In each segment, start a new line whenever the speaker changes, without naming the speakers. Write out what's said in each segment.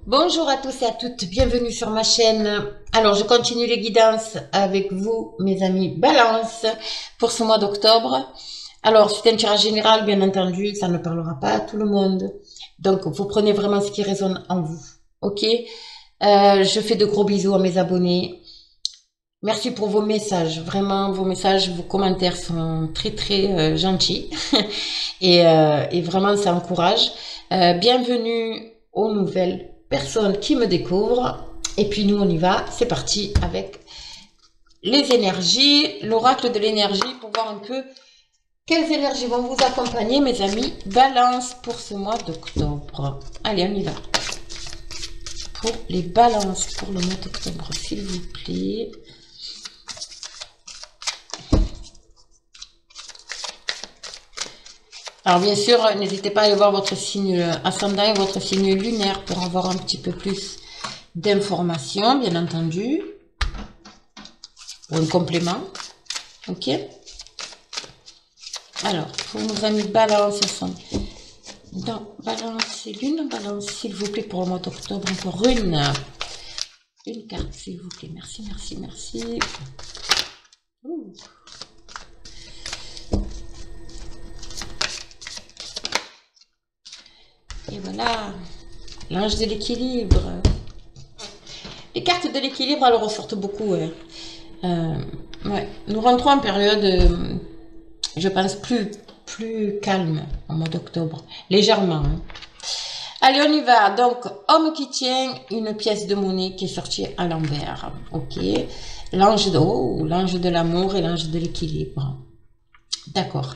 Bonjour à tous et à toutes, bienvenue sur ma chaîne. Alors, je continue les guidances avec vous, mes amis Balance, pour ce mois d'octobre. Alors, c'est un tirage général, bien entendu, ça ne parlera pas à tout le monde. Donc, vous prenez vraiment ce qui résonne en vous, ok? Je fais de gros bisous à mes abonnés. Merci pour vos messages, vraiment, vos messages, vos commentaires sont très gentils. et vraiment, ça encourage. Bienvenue aux nouvelles personnes qui me découvrent. Et puis nous, on y va. C'est parti avec les énergies, l'oracle de l'énergie, pour voir un peu quelles énergies vont vous accompagner, mes amis Balance, pour ce mois d'octobre. Allez, on y va. Pour les balances pour le mois d'octobre, s'il vous plaît. Alors bien sûr, n'hésitez pas à aller voir votre signe ascendant et votre signe lunaire pour avoir un petit peu plus d'informations, bien entendu. Ou un complément. Ok. Alors, pour nos amis Balance, dans Balance et Lune, Balance, s'il vous plaît, pour le mois d'octobre, encore une carte, s'il vous plaît. Merci, merci, merci. Ouh. Et voilà, l'ange de l'équilibre. Les cartes de l'équilibre, elles ressortent beaucoup. Ouais. Nous rentrons en période, je pense, plus calme en mois d'octobre. Légèrement. Hein. Allez, on y va. Donc, homme qui tient une pièce de monnaie qui est sortie à l'envers. Ok. L'ange de l'amour et l'ange de l'équilibre. D'accord.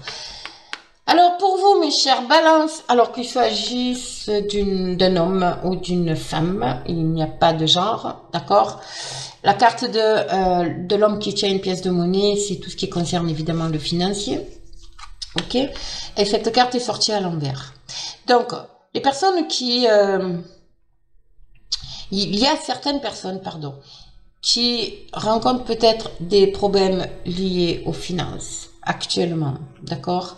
Alors, pour vous, mes chers balances, alors qu'il s'agisse d'un homme ou d'une femme, il n'y a pas de genre, d'accord? La carte de l'homme qui tient une pièce de monnaie, c'est tout ce qui concerne évidemment le financier, ok? Et cette carte est sortie à l'envers. Donc, les personnes qui... il y a certaines personnes, pardon, qui rencontrent peut-être des problèmes liés aux finances, actuellement, d'accord?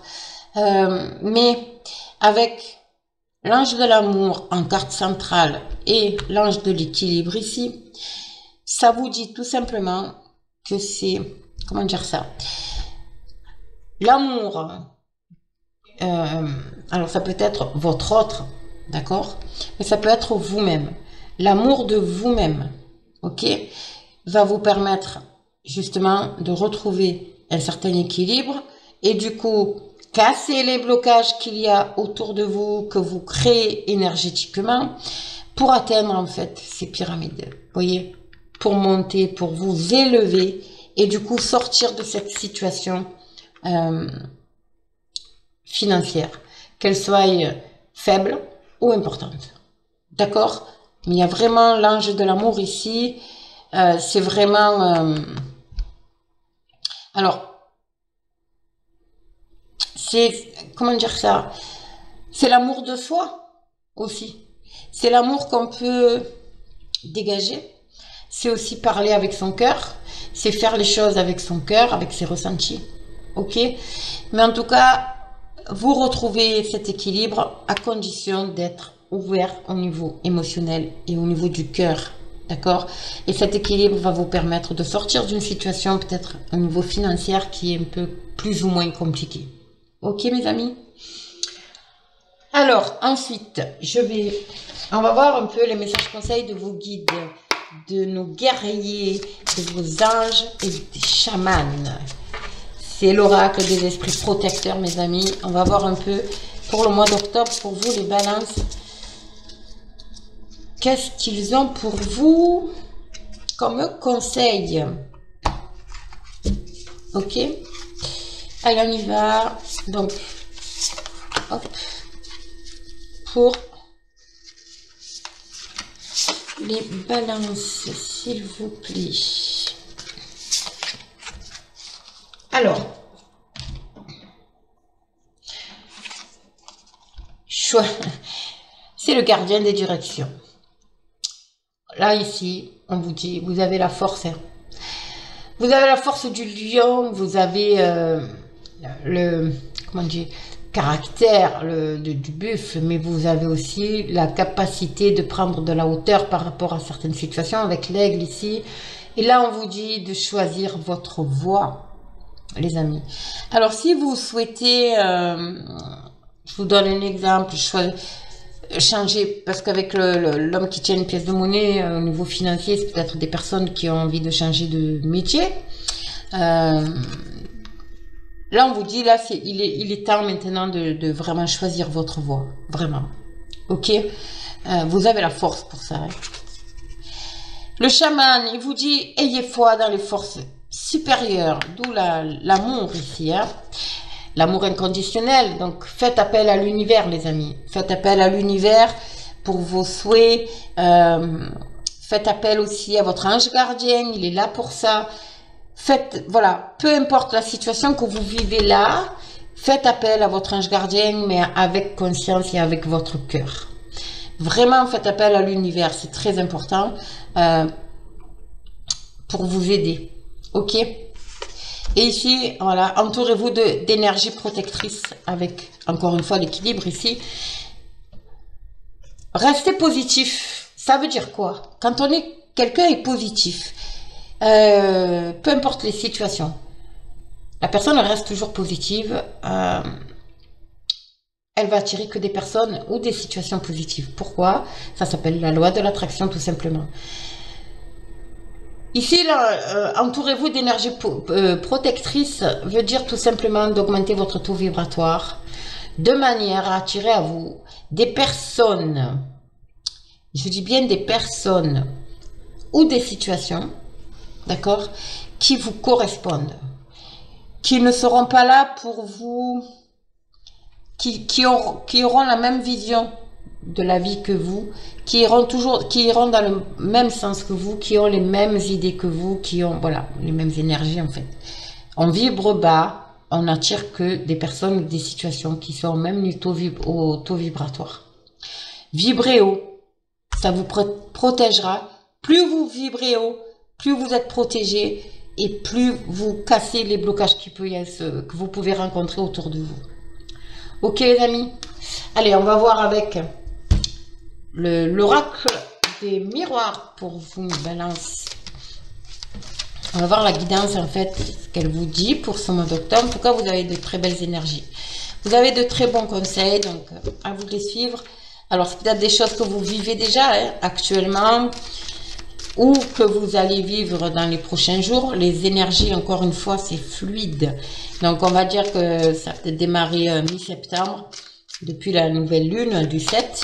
Mais avec l'ange de l'amour en carte centrale et l'ange de l'équilibre ici, ça vous dit tout simplement que c'est, comment dire ça, l'amour, alors ça peut être votre autre, d'accord, mais ça peut être vous-même, l'amour de vous-même, ok, va vous permettre justement de retrouver un certain équilibre et du coup casser les blocages qu'il y a autour de vous, que vous créez énergétiquement, pour atteindre en fait ces pyramides. Vous voyez, pour monter, pour vous élever, et du coup sortir de cette situation financière, qu'elle soit faible ou importante. D'accord? Il y a vraiment l'ange de l'amour ici. C'est vraiment... alors, c'est, comment dire ça, c'est l'amour de soi aussi. C'est l'amour qu'on peut dégager. C'est aussi parler avec son cœur. C'est faire les choses avec son cœur, avec ses ressentis. Ok? Mais en tout cas, vous retrouvez cet équilibre à condition d'être ouvert au niveau émotionnel et au niveau du cœur. D'accord? Et cet équilibre va vous permettre de sortir d'une situation peut-être au niveau financier qui est un peu plus ou moins compliquée. Ok, mes amis? Alors, ensuite, on va voir un peu les messages conseils de vos guides, de nos guerriers, de vos anges et des chamans. C'est l'oracle des esprits protecteurs, mes amis. On va voir un peu pour le mois d'octobre, pour vous, les balances. Qu'est-ce qu'ils ont pour vous comme conseil? Ok? Allez, on y va. Donc, hop, pour les balances, s'il vous plaît. Alors, choix, c'est le gardien des directions. Là, ici, on vous dit, vous avez la force. Hein. Vous avez la force du lion, vous avez comment dire, caractère du buff, mais vous avez aussi la capacité de prendre de la hauteur par rapport à certaines situations avec l'aigle ici. Et là, on vous dit de choisir votre voie, les amis. Alors, si vous souhaitez, je vous donne un exemple, changer, parce qu'avec l'homme qui tient une pièce de monnaie au niveau financier, c'est peut-être des personnes qui ont envie de changer de métier. Là, on vous dit, là, il est temps maintenant de vraiment choisir votre voie. Vraiment. Ok? Vous avez la force pour ça. Hein. Le chaman, il vous dit, ayez foi dans les forces supérieures. D'où l'amour ici. Hein. L'amour inconditionnel. Donc, faites appel à l'univers, les amis. Faites appel à l'univers pour vos souhaits. Faites appel aussi à votre ange gardien. Il est là pour ça. Faites, voilà, peu importe la situation que vous vivez là, faites appel à votre ange gardien, mais avec conscience et avec votre cœur. Vraiment, faites appel à l'univers, c'est très important pour vous aider. Ok? Et ici, voilà, entourez-vous d'énergie protectrice avec, encore une fois, l'équilibre ici. Restez positif. Ça veut dire quoi? Quand quelqu'un est positif, peu importe les situations, la personne reste toujours positive. Elle va attirer que des personnes ou des situations positives. Pourquoi? Ça s'appelle la loi de l'attraction, tout simplement. Ici, entourez-vous d'énergie protectrice veut dire tout simplement d'augmenter votre taux vibratoire de manière à attirer à vous des personnes, je dis bien des personnes ou des situations, d'accord, qui vous correspondent, qui ne seront pas là pour vous, qui auront la même vision de la vie que vous, qui iront dans le même sens que vous, qui ont les mêmes idées que vous, qui ont, voilà, les mêmes énergies en fait. On vibre bas, on n'attire que des personnes ou des situations qui sont au même au taux vibratoire. Vibrez haut, ça vous protégera. Plus vous vibrez haut, plus vous êtes protégé et plus vous cassez les blocages que vous pouvez rencontrer autour de vous. Ok les amis? Allez, on va voir avec l'oracle des miroirs pour vous, Balance. On va voir la guidance en fait, ce qu'elle vous dit pour ce mois d'octobre. En tout cas, vous avez de très belles énergies. Vous avez de très bons conseils, donc à vous de les suivre. Alors, c'est peut-être des choses que vous vivez déjà hein, actuellement ou que vous allez vivre dans les prochains jours. Les énergies, encore une fois, c'est fluide. Donc, on va dire que ça peut démarrer mi-septembre, depuis la nouvelle lune du 7.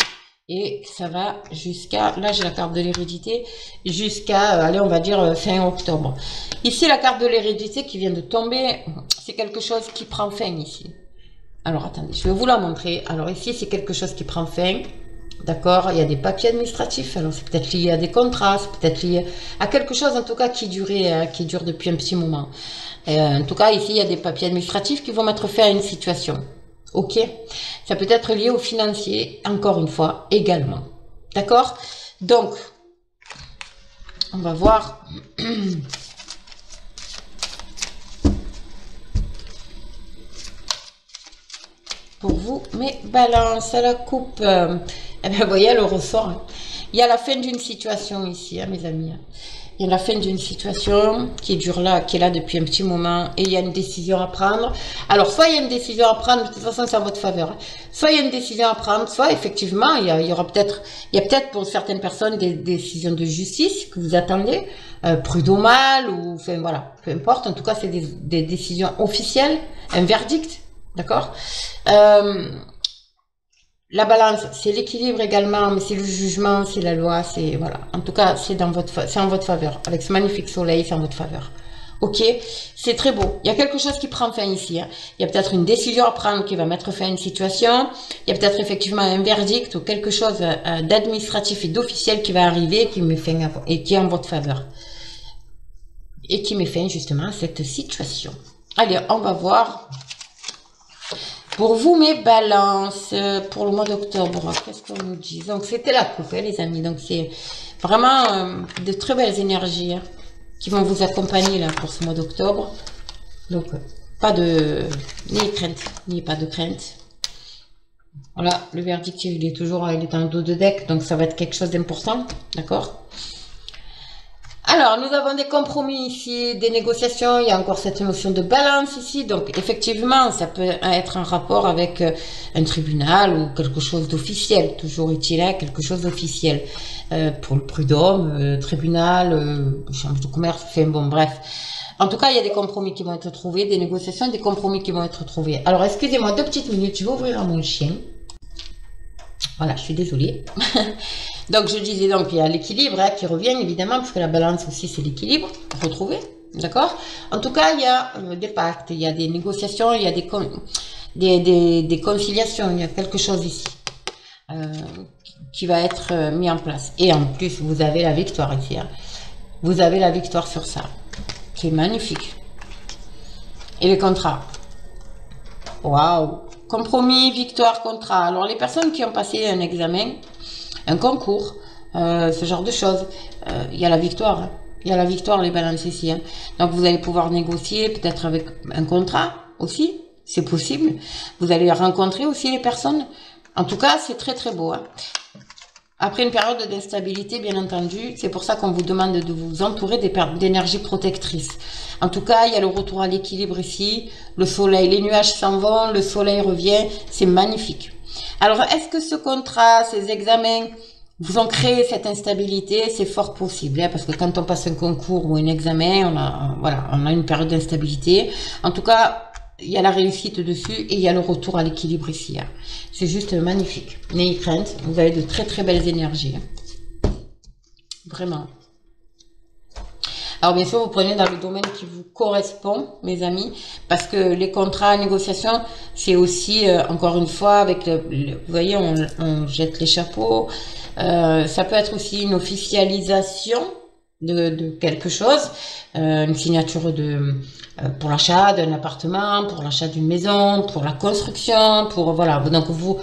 Et ça va jusqu'à, là j'ai la carte de l'hérédité, jusqu'à, allez on va dire fin octobre. Ici la carte de l'hérédité qui vient de tomber, c'est quelque chose qui prend fin ici. Alors attendez, je vais vous la montrer. Alors ici c'est quelque chose qui prend fin, d'accord, il y a des papiers administratifs, alors c'est peut-être lié à des contrats, c'est peut-être lié à quelque chose en tout cas qui dure depuis un petit moment. En tout cas ici il y a des papiers administratifs qui vont mettre fin à une situation. Ok, ça peut être lié au financier, encore une fois, également. D'accord? Donc, on va voir. Pour vous, mes balances à la coupe. Eh bien, vous voyez, le ressort. Il y a la fin d'une situation ici, hein, mes amis. Il y a la fin d'une situation qui dure là, qui est là depuis un petit moment et il y a une décision à prendre. Alors, soit il y a une décision à prendre, de toute façon, c'est en votre faveur. Soit il y a une décision à prendre, soit effectivement, il y a peut-être pour certaines personnes des décisions de justice que vous attendez, prud'homal ou, enfin voilà, peu importe. En tout cas, c'est des décisions officielles, un verdict, d'accord? La balance, c'est l'équilibre également, mais c'est le jugement, c'est la loi, c'est voilà. En tout cas, c'est en votre faveur. Avec ce magnifique soleil, c'est en votre faveur. Ok, c'est très beau. Il y a quelque chose qui prend fin ici. Hein. Il y a peut-être une décision à prendre qui va mettre fin à une situation. Il y a peut-être effectivement un verdict ou quelque chose d'administratif et d'officiel qui va arriver qui met fin et qui est en votre faveur. Et qui met fin justement à cette situation. Allez, on va voir. Pour vous, mes balances, pour le mois d'octobre, qu'est-ce qu'on nous dit? Donc, c'était la coupe, hein, les amis. Donc, c'est vraiment de très belles énergies hein, qui vont vous accompagner là pour ce mois d'octobre. Donc, pas de... ni crainte, ni pas de crainte. Voilà, le verdict, il est toujours, il est dans le dos de deck, donc ça va être quelque chose d'important, d'accord? Alors, nous avons des compromis ici, des négociations, il y a encore cette notion de balance ici, donc effectivement, ça peut être en rapport avec un tribunal ou quelque chose d'officiel, toujours utile à quelque chose d'officiel, pour le prud'homme, tribunal, chambre de commerce, enfin bon, bref. En tout cas, il y a des compromis qui vont être trouvés, des négociations et des compromis qui vont être trouvés. Alors, excusez-moi 2 petites minutes, je vais ouvrir à mon chien. Voilà, je suis désolée. Donc, je disais donc, il y a l'équilibre qui revient, évidemment, parce que la balance aussi, c'est l'équilibre retrouvé. D'accord? En tout cas, il y a des pactes, il y a des négociations, il y a des conciliations, il y a quelque chose ici qui va être mis en place. Et en plus, vous avez la victoire ici. Hein. Vous avez la victoire sur ça, qui est magnifique. Et les contrats. Waouh! Compromis, victoire, contrat. Alors, les personnes qui ont passé un examen, un concours, ce genre de choses, il y a la victoire. Hein. Il y a la victoire, les balances ici. Hein. Donc, vous allez pouvoir négocier peut-être avec un contrat aussi. C'est possible. Vous allez rencontrer aussi les personnes. En tout cas, c'est très, très beau. Hein. Après une période d'instabilité, bien entendu, c'est pour ça qu'on vous demande de vous entourer d'énergie protectrice. En tout cas, il y a le retour à l'équilibre ici, le soleil, les nuages s'en vont, le soleil revient, c'est magnifique. Alors, est-ce que ce contrat, ces examens, vous ont créé cette instabilité? C'est fort possible, hein, parce que quand on passe un concours ou un examen, on a une période d'instabilité. En tout cas, il y a la réussite dessus et il y a le retour à l'équilibre ici. Hein. C'est juste magnifique. N'ayez crainte, vous avez de très très belles énergies. Hein. Vraiment. Alors bien sûr, vous prenez dans le domaine qui vous correspond, mes amis, parce que les contrats, négociations, c'est aussi, encore une fois, avec vous voyez, on jette les chapeaux. Ça peut être aussi une officialisation de quelque chose, une signature pour l'achat d'un appartement, pour l'achat d'une maison, pour la construction, pour voilà. Donc vous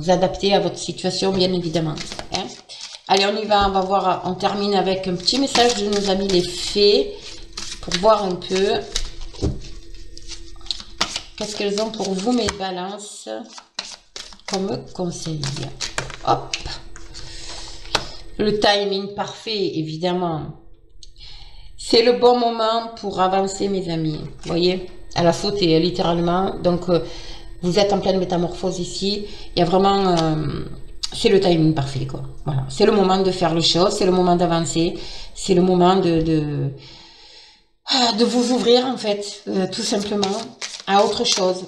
adaptez à votre situation, bien évidemment. Hein. Allez, on y va, on va voir, on termine avec un petit message de nos amis les fées pour voir un peu qu'est-ce qu'elles ont pour vous, mes balances, comme conseil. Hop. Le timing parfait, évidemment. C'est le bon moment pour avancer, mes amis. Vous voyez, elle a sauté, littéralement. Donc, vous êtes en pleine métamorphose ici. Il y a vraiment... c'est le timing parfait, quoi. Voilà. C'est le moment de faire les choses. C'est le moment d'avancer. C'est le moment de vous ouvrir, en fait. Tout simplement. À autre chose.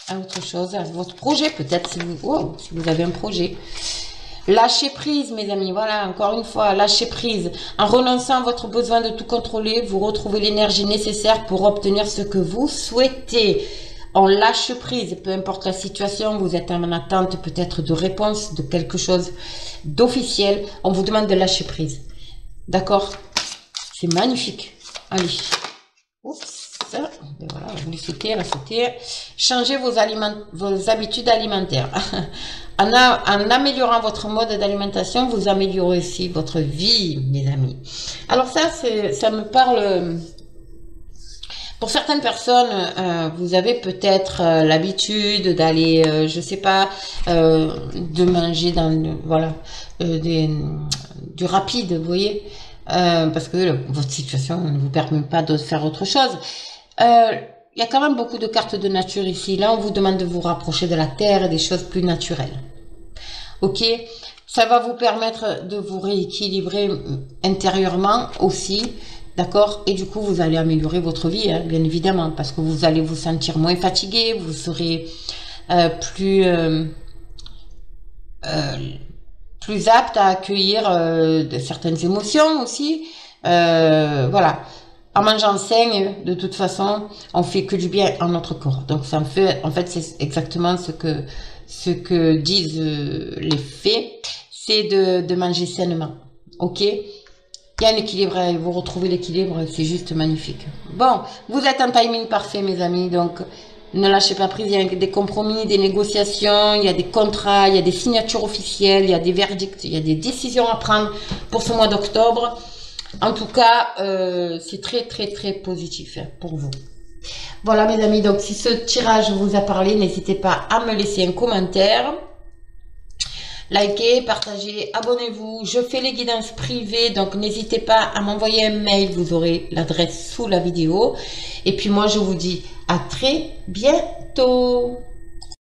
À autre chose. À votre projet, peut-être. Si vous avez un projet. Lâchez prise, mes amis. Voilà, encore une fois, lâchez prise. En renonçant à votre besoin de tout contrôler, vous retrouvez l'énergie nécessaire pour obtenir ce que vous souhaitez. On lâche prise, peu importe la situation, vous êtes en attente peut-être de réponse, de quelque chose d'officiel. On vous demande de lâcher prise. D'accord? C'est magnifique. Allez. Oups. Voilà, vous les sautez, la sauter. Changez vos habitudes alimentaires. En améliorant votre mode d'alimentation, vous améliorez aussi votre vie, mes amis. Alors ça me parle... Pour certaines personnes, vous avez peut-être l'habitude d'aller, je sais pas, de manger du rapide, vous voyez, parce que votre situation ne vous permet pas de faire autre chose. Il y a quand même beaucoup de cartes de nature ici. Là, on vous demande de vous rapprocher de la terre et des choses plus naturelles. Ok, ça va vous permettre de vous rééquilibrer intérieurement aussi. D'accord? Et du coup, vous allez améliorer votre vie, hein, bien évidemment, parce que vous allez vous sentir moins fatigué, vous serez plus apte à accueillir certaines émotions aussi. Voilà. En mangeant sain, de toute façon, on fait que du bien à notre corps. Donc, ça me fait, en fait, c'est exactement ce que disent les fées, c'est de manger sainement. Ok? Il y a un équilibre, vous retrouvez l'équilibre, c'est juste magnifique. Bon, vous êtes en timing parfait, mes amis, donc ne lâchez pas prise. Il y a des compromis, des négociations, il y a des contrats, il y a des signatures officielles, il y a des verdicts, il y a des décisions à prendre pour ce mois d'octobre. En tout cas, c'est très, très, très positif pour vous. Voilà mes amis, donc si ce tirage vous a parlé, n'hésitez pas à me laisser un commentaire. Likez, partagez, abonnez-vous. Je fais les guidances privées, donc n'hésitez pas à m'envoyer un mail. Vous aurez l'adresse sous la vidéo. Et puis moi, je vous dis à très bientôt.